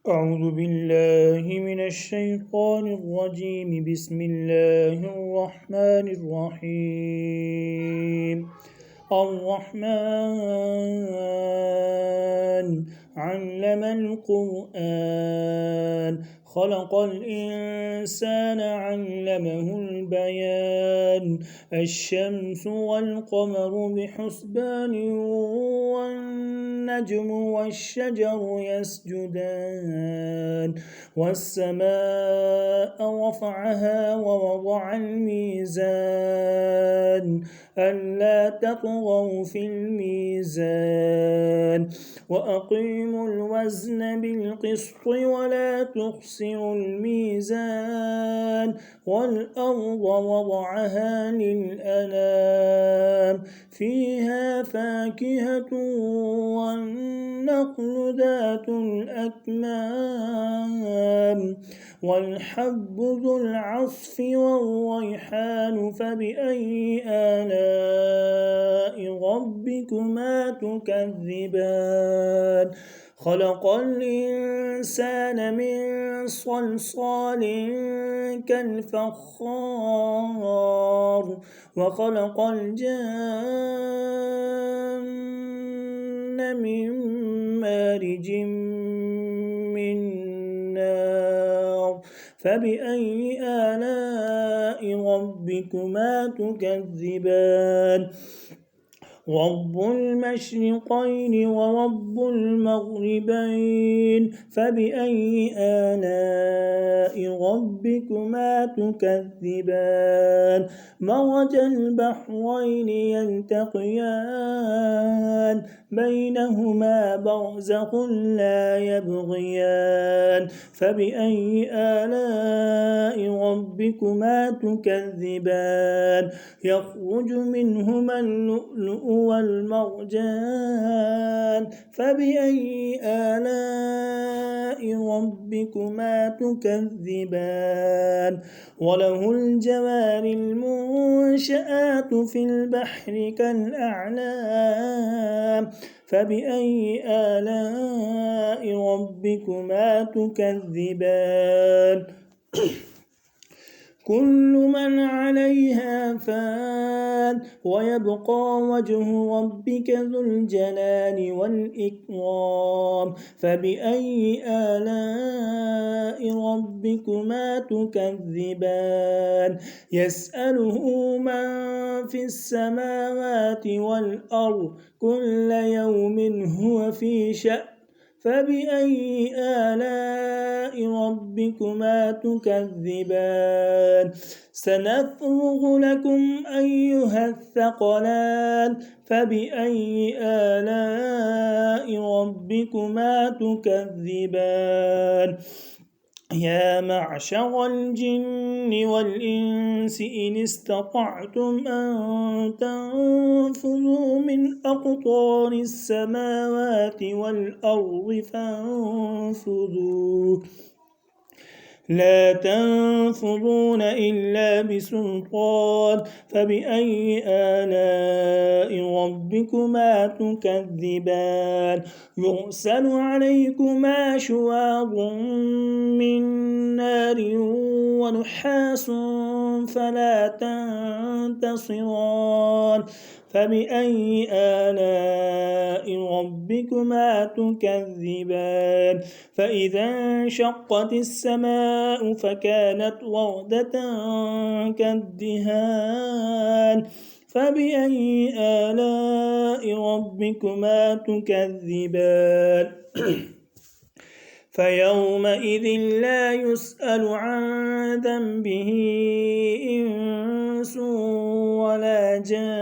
أعوذ بالله من الشيطان الرجيم. بسم الله الرحمن الرحيم. الرحمن علم القرآن خلق الإنسان علمه البيان الشمس والقمر بحسبان والنجم والشجر يسجدان والسماء رفعها ووضع الميزان ألا تطغوا في الميزان وأقيموا الوزن بالقسط ولا تخسروا الميزان والأرض وضعها للأنام فيها فاكهة والنخل ذات الأكمام والحب ذو العصف والريحان فبأي آلاء ربكما تكذبان خلق الإنسان من صلصال كالفخار وخلق الجن من مارج من نار فبأي آلاء ربكما تكذبان رب المشرقين ورب المغربين فبأي آلاء ربكما تكذبان مرج البحرين يلتقيان بينهما برزخ لا يبغيان فبأي آلاء ربكما تكذبان يخرج منهما اللؤلؤ والمرجان فبأي آلاء ربكما تكذبان وله الجوار المنشآت في البحر كالأعلام فبأي آلاء ربكما تكذبان كل من عليها فان ويبقى وجه ربك ذو الجلال والإكرام فبأي آلاء ربكما تكذبان يسأله من في السماوات والأرض كل يوم هو في شأن فبأي آلاء ربكما تكذبان سنفرغ لكم أيها الثقلان فبأي آلاء ربكما تكذبان يا معشر الجن والإنس إن استطعتم أن تنفذوا من أقطار السماوات والأرض فانفذوا لا تنفذون إلا بسلطان فبأي آلاء ربكما تكذبان يرسل عليكما شواظ من نار ونحاس فلا تنتصران فبأي آلاء ربكما تكذبان فإذا انشقت السماء فكانت وردة كالدهان فبأي آلاء ربكما تكذبان فيومئذ لا يسأل عن ذنبه إنس ولا جان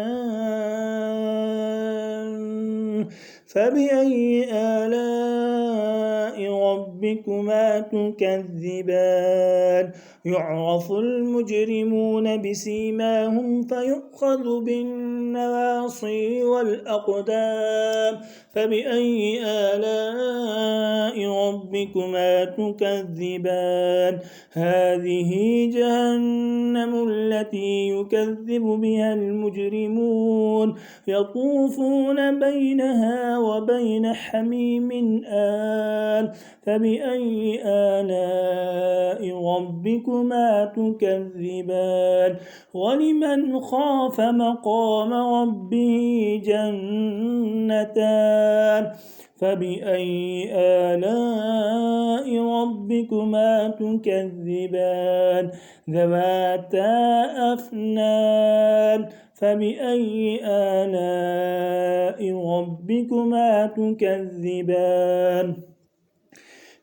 فبأي آلاء ربكما تكذبان يعرف المجرمون بسيماهم فيؤخذ بالنواصي والأقدام فبأي آلاء ربكما تكذبان هذه جهنم التي يكذب بها المجرمون يطوفون بينها وبين حميم آن فبأي آلاء ربكما تكذبان ولمن خاف مقام ربه جنتان فبأي آلاء ربكما تكذبان ذواتا أفنان فبأي آلاء ربكما تكذبان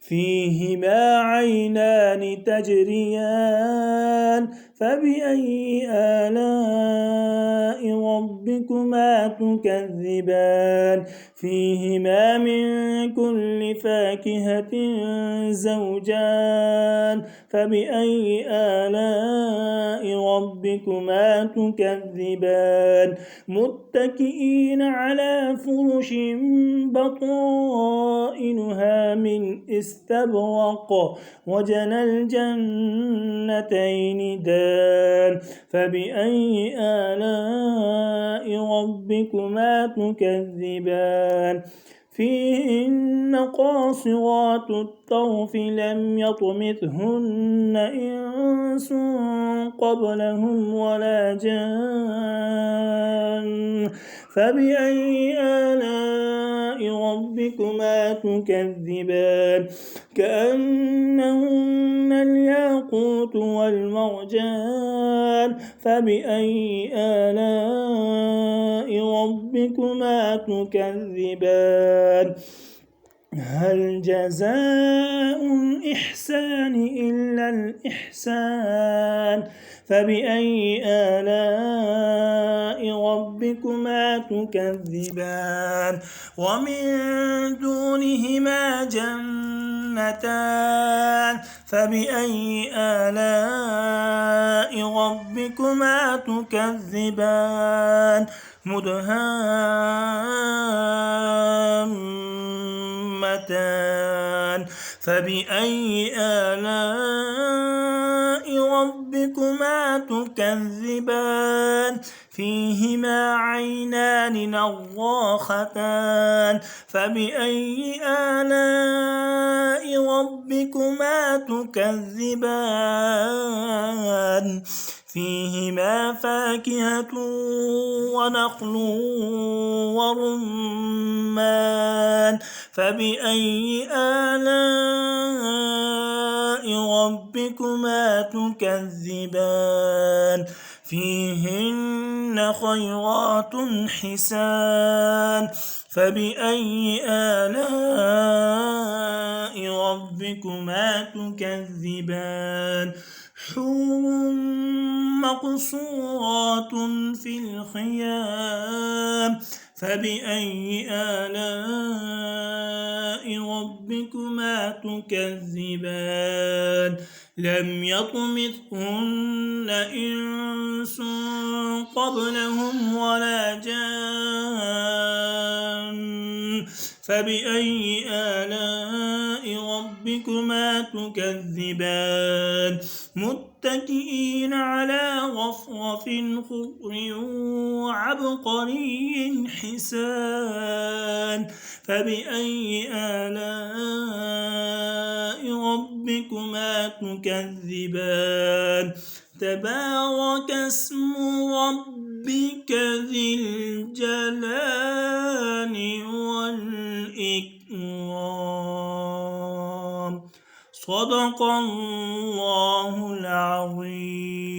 فيهما عينان تجريان فبأي آلاء ربكما تكذبان فيهما من كل فاكهة زوجان فبأي آلاء ربكما تكذبان متكئين على فرش بطائنها من استبرق وجنى الجنتين دان فبأي آلاء ربكما تكذبان فيهن قاصرات الطرف لم يطمثهن إنس قبلهم ولا جان فبأي آلاء ربكما تكذبان كأنهن الياقوت والمرجان فبأي آلاء ربكما تكذبان هل جزاء الإحسان إلا الإحسان فبأي آلاء ربكما تكذبان ومن دونهما جنتان فبأي آلاء ربكما تكذبان مدهامتان فبأي آلاء ربكما تكذبان فيهما عينان نضاختان فبأي آلاء ربكما تكذبان فيهما فاكهة ونخل ورمان فبأي آلاء ربكما تكذبان فيهن خيرات حسان فبأي آلاء ربكما تكذبان حور مقصورات في الخيام فبأي آلاء ربكما تكذبان لم يطمثهن إنس قبلهم ولا جان فبأي آلاء ربكما تكذبان متكئين على رفرف خضر وعبقري حسان فبأي آلاء ربكما تكذبان تبارك اسم ربك ذي الجلال والإكرام صدق الله العظيم.